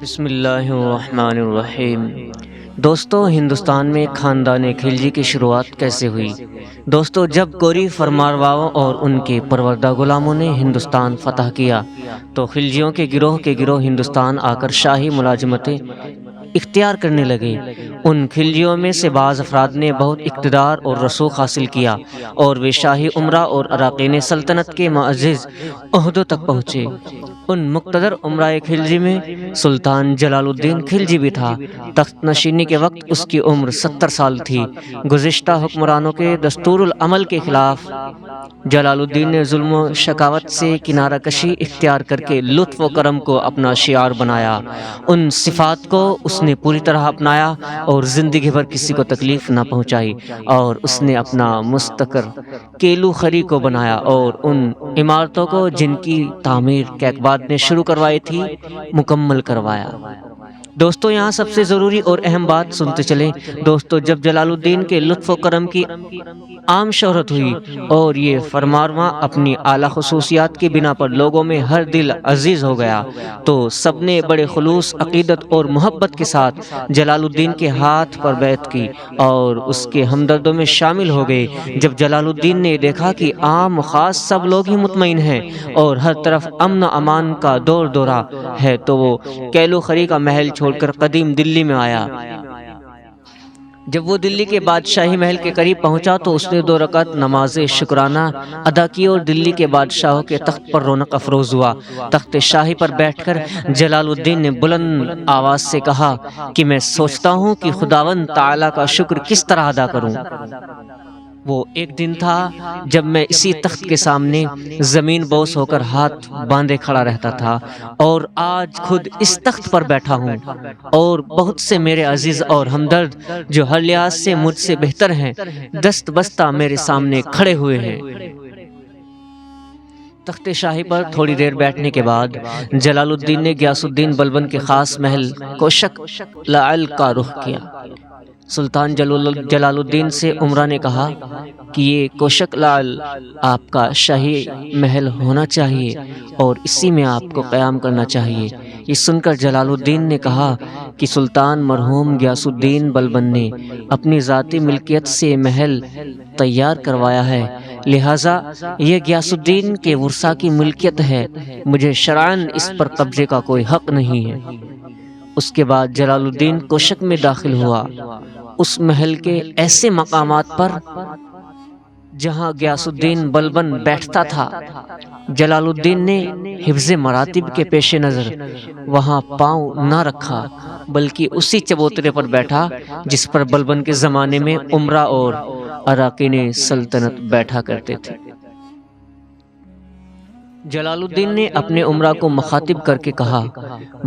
بسم اللہ الرحمن الرحیم۔ دوستو، ہندوستان میں خاندان خلجی کی شروعات کیسے ہوئی؟ دوستو، جب گوری فرمانرواؤں اور ان کے پروردہ غلاموں نے ہندوستان فتح کیا تو خلجیوں کے گروہ ہندوستان آ کر شاہی ملازمتیں اختیار کرنے لگے۔ ان خلجیوں میں سے بعض افراد نے بہت اقتدار اور رسوخ حاصل کیا اور وہ شاہی امراء اور اراکین سلطنت کے معزز عہدوں تک پہنچے۔ ان مقتدر امراء خلجی میں سلطان جلال الدین خلجی بھی تھا۔ تخت نشینی کے وقت اس کی عمر 70 سال تھی۔ گزشتہ حکمرانوں کے دستور العمل کے خلاف جلال الدین نے ظلم و شقاوت سے کنارہ کشی اختیار کر کے لطف و کرم کو اپنا شعار بنایا۔ ان صفات کو اس نے پوری طرح اپنایا اور زندگی بھر کسی کو تکلیف نہ پہنچائی، اور اس نے اپنا مستقر کیلو خری کو بنایا اور ان عمارتوں کو جن کی تعمیر کیقباد نے شروع کروائی تھی مکمل کروایا۔ دوستو، یہاں سب سے ضروری اور اہم بات سنتے چلیں۔ دوستو، جب جلال الدین کے لطف و کرم کی عام شہرت ہوئی اور یہ فرمانروا اپنی اعلیٰ خصوصیات کی بنا پر لوگوں میں ہر دل عزیز ہو گیا تو سب نے بڑے خلوص، عقیدت اور محبت کے ساتھ جلال الدین کے ہاتھ پر بیعت کی اور اس کے ہمدردوں میں شامل ہو گئے۔ جب جلال الدین نے دیکھا کہ عام و خاص سب لوگ ہی مطمئن ہیں اور ہر طرف امن و امان کا دور دورہ ہے تو وہ کیلو خری کا محل چھوڑ کر قدیم دلی میں آیا۔ جب وہ دلی کے بادشاہی محل کے قریب پہنچا تو اس نے 2 رکعت نماز شکرانہ ادا کی اور دلی کے بادشاہوں کے تخت پر رونق افروز ہوا۔ تخت شاہی پر بیٹھ کر جلال الدین نے بلند آواز سے کہا کہ میں سوچتا ہوں کہ خداوند تعالیٰ کا شکر کس طرح ادا کروں۔ وہ ایک دن تھا جب میں اسی تخت کے سامنے زمین بوس ہو کر ہاتھ باندھے کھڑا رہتا تھا، اور آج خود اس تخت پر بیٹھا ہوں، اور بہت سے میرے عزیز اور ہمدرد جو ہر لحاظ سے مجھ سے بہتر ہیں دست بستہ میرے سامنے کھڑے ہوئے ہیں۔ تخت شاہی پر تھوڑی دیر بیٹھنے کے بعد جلال الدین نے غیاث الدین بلبن کے خاص محل کوشک لعل کا رخ کیا۔ سلطان جلال الدین سے امراء نے کہا کہ یہ کوشک لعل آپ کا شاہی محل ہونا چاہیے اور اسی میں آپ کو قیام کرنا چاہیے۔ یہ سن کر جلال الدین نے کہا کہ سلطان مرحوم غیاث الدین بلبن نے اپنی ذاتی ملکیت سے محل تیار کروایا ہے، لہٰذا یہ غیاث الدین کے ورثاء کی ملکیت ہے، مجھے شرعاً اس پر قبضے کا کوئی حق نہیں ہے۔ اس کے بعد جلال الدین کوشک میں داخل ہوا۔ اس محل کے ایسے مقامات پر جہاں غیاث الدین بلبن بیٹھتا تھا، جلال الدین نے حفظ مراتب کے پیش نظر وہاں پاؤں نہ رکھا، بلکہ اسی چبوترے پر بیٹھا جس پر بلبن کے زمانے میں امراء اور اراکین سلطنت بیٹھا کرتے تھے۔ جلال الدین نے اپنے امراء کو مخاطب کر کے کہا،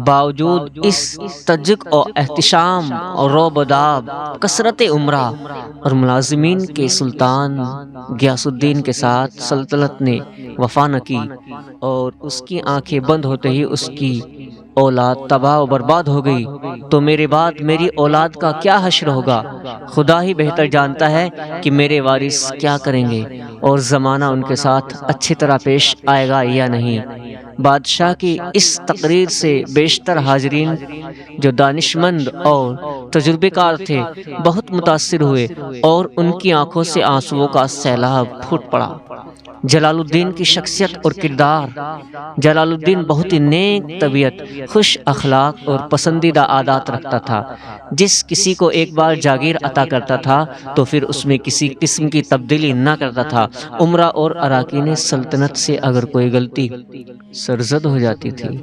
باوجود اس تجک و احتشام اور روب و داب کثرت امراء اور ملازمین کے سلطان غیاث الدین کے ساتھ سلطنت نے وفا نہ کی اور اس کی آنکھیں بند ہوتے ہی اس کی اولاد تباہ و برباد ہو گئی، تو میرے بعد میری اولاد کا کیا حشر ہوگا؟ خدا ہی بہتر جانتا ہے کہ میرے وارث کیا کریں گے اور زمانہ ان کے ساتھ اچھی طرح پیش آئے گا یا نہیں۔ بادشاہ کی اس تقریر سے بیشتر حاضرین جو دانشمند اور تجربے کار تھے بہت متاثر ہوئے اور ان کی آنکھوں سے آنسوؤں کا سیلاب پھوٹ پڑا۔ جلال الدین کی شخصیت اور کردار۔ جلال الدین بہت ہی نیک طبیعت، خوش اخلاق اور پسندیدہ عادات رکھتا تھا۔ جس کسی کو ایک بار جاگیر عطا کرتا تھا تو پھر اس میں کسی قسم کی تبدیلی نہ کرتا تھا۔ امراء اور اراکین سلطنت سے اگر کوئی غلطی سرزد ہو جاتی تھی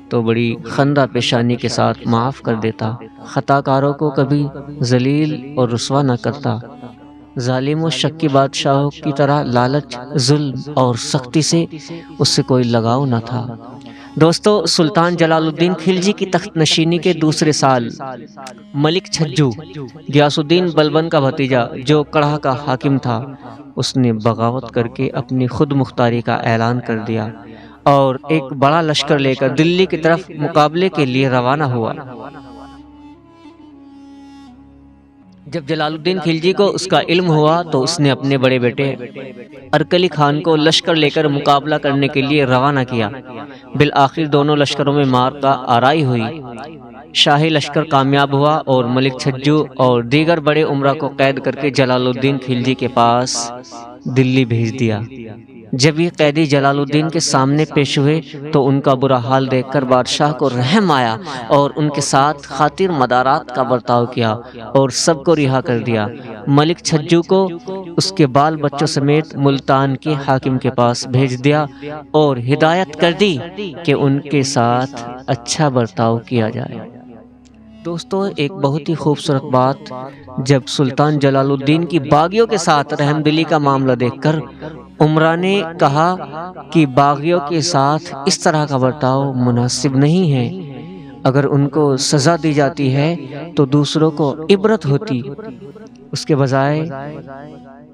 تو بڑی خندہ پیشانی کے ساتھ معاف کر دیتا، خطا کاروں کو کبھی ذلیل اور رسوا نہ کرتا۔ ظالم و شکی بادشاہوں کی طرح لالچ، ظلم اور سختی سے اس سے کوئی لگاؤ نہ تھا۔ دوستو، سلطان جلال الدین خلجی کی تخت نشینی کے دوسرے سال ملک چھجو، غیاث الدین بلبن کا بھتیجا جو کڑھا کا حاکم تھا، اس نے بغاوت کر کے اپنی خود مختاری کا اعلان کر دیا اور ایک بڑا لشکر لے کر دلی کی طرف مقابلے کے لیے روانہ ہوا۔ جب جلال الدین خلجی کو اس کا علم ہوا تو اس نے اپنے بڑے بیٹے ارکلی خان کو لشکر لے کر مقابلہ کرنے کے لیے روانہ کیا۔ بالآخر دونوں لشکروں میں مار کا آرائی ہوئی۔ شاہی لشکر کامیاب ہوا اور ملک چھجو اور دیگر بڑے امراء کو قید کر کے جلال الدین خلجی کے پاس دلی بھیج دیا۔ جب یہ قیدی جلال الدین کے سامنے پیش ہوئے تو ان کا برا حال دیکھ کر بادشاہ کو رحم آیا اور ان کے ساتھ خاطر مدارات کا برتاؤ کیا اور سب کو رہا کر دیا۔ ملک چھجو کو اس کے بال بچوں سمیت ملتان کے حاکم کے پاس بھیج دیا اور ہدایت کر دی کہ ان کے ساتھ اچھا برتاؤ کیا جائے۔ دوستو، ایک بہت ہی خوبصورت بات، جب سلطان جلال الدین کی باغیوں کے ساتھ رحم دلی کا معاملہ دیکھ کر امراء نے کہا کہ باغیوں کے ساتھ اس طرح کا برتاؤ مناسب نہیں ہے، اگر ان کو سزا دی جاتی ہے تو دوسروں کو عبرت ہوتی، اس کے بجائے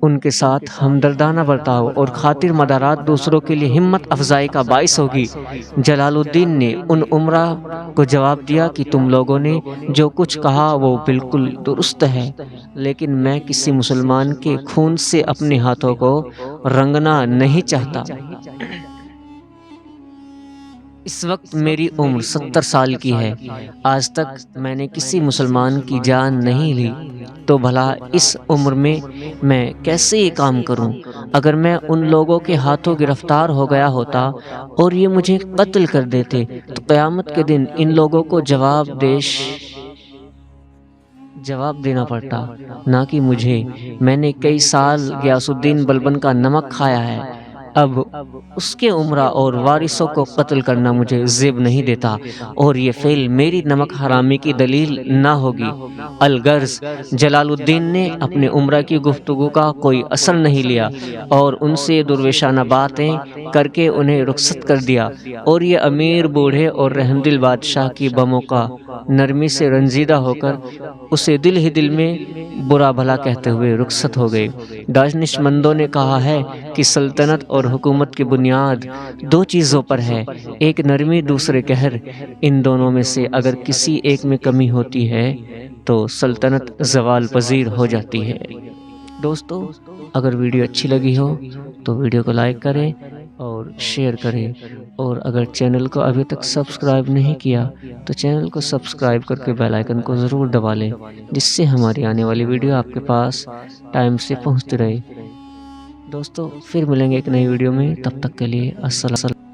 ان کے ساتھ ہمدردانہ برتاؤ اور خاطر مدارات دوسروں کے لیے ہمت افزائی کا باعث ہوگی۔ جلال الدین نے ان امراء کو جواب دیا کہ تم لوگوں نے جو کچھ کہا وہ بالکل درست ہے، لیکن میں کسی مسلمان کے خون سے اپنے ہاتھوں کو رنگنا نہیں چاہتا۔ اس وقت میری عمر 70 سال کی ہے، آج تک میں نے کسی مسلمان کی جان نہیں لی، تو بھلا اس عمر میں میں کیسے یہ کام کروں؟ اگر میں ان لوگوں کے ہاتھوں گرفتار ہو گیا ہوتا اور یہ مجھے قتل کر دیتے تو قیامت کے دن ان لوگوں کو جواب دینا پڑتا، نہ کہ مجھے۔ میں نے کئی سال غیاث الدین بلبن کا نمک کھایا ہے، اب اس کے امراء اور وارثوں کو قتل کرنا مجھے زیب نہیں دیتا، اور یہ فعل میری نمک حرامی کی دلیل نہ ہوگی۔ الغرض جلال الدین نے اپنے امراء کی گفتگو کا کوئی اثر نہیں لیا اور ان سے درویشانہ باتیں کر کے انہیں رخصت کر دیا، اور یہ امیر بوڑھے اور رحمدل بادشاہ کی بموقع نرمی سے رنجیدہ ہو کر اسے دل ہی دل میں برا بھلا کہتے ہوئے رخصت ہو گئے۔ دانش مندوں نے کہا ہے کہ سلطنت اور حکومت کی بنیاد دو چیزوں پر ہے، ایک نرمی، دوسرے قہر۔ ان دونوں میں سے اگر کسی ایک میں کمی ہوتی ہے تو سلطنت زوال پذیر ہو جاتی ہے۔ دوستو، اگر ویڈیو اچھی لگی ہو تو ویڈیو کو لائک کریں اور شیئر کریں، اور اگر چینل کو ابھی تک سبسکرائب نہیں کیا تو چینل کو سبسکرائب کر کے بیل آئیکن کو ضرور دبا لیں، جس سے ہماری آنے والی ویڈیو آپ کے پاس ٹائم سے پہنچتی رہے۔ دوستو، پھر ملیں گے ایک نئی ویڈیو میں، تب تک کے لیے السلام۔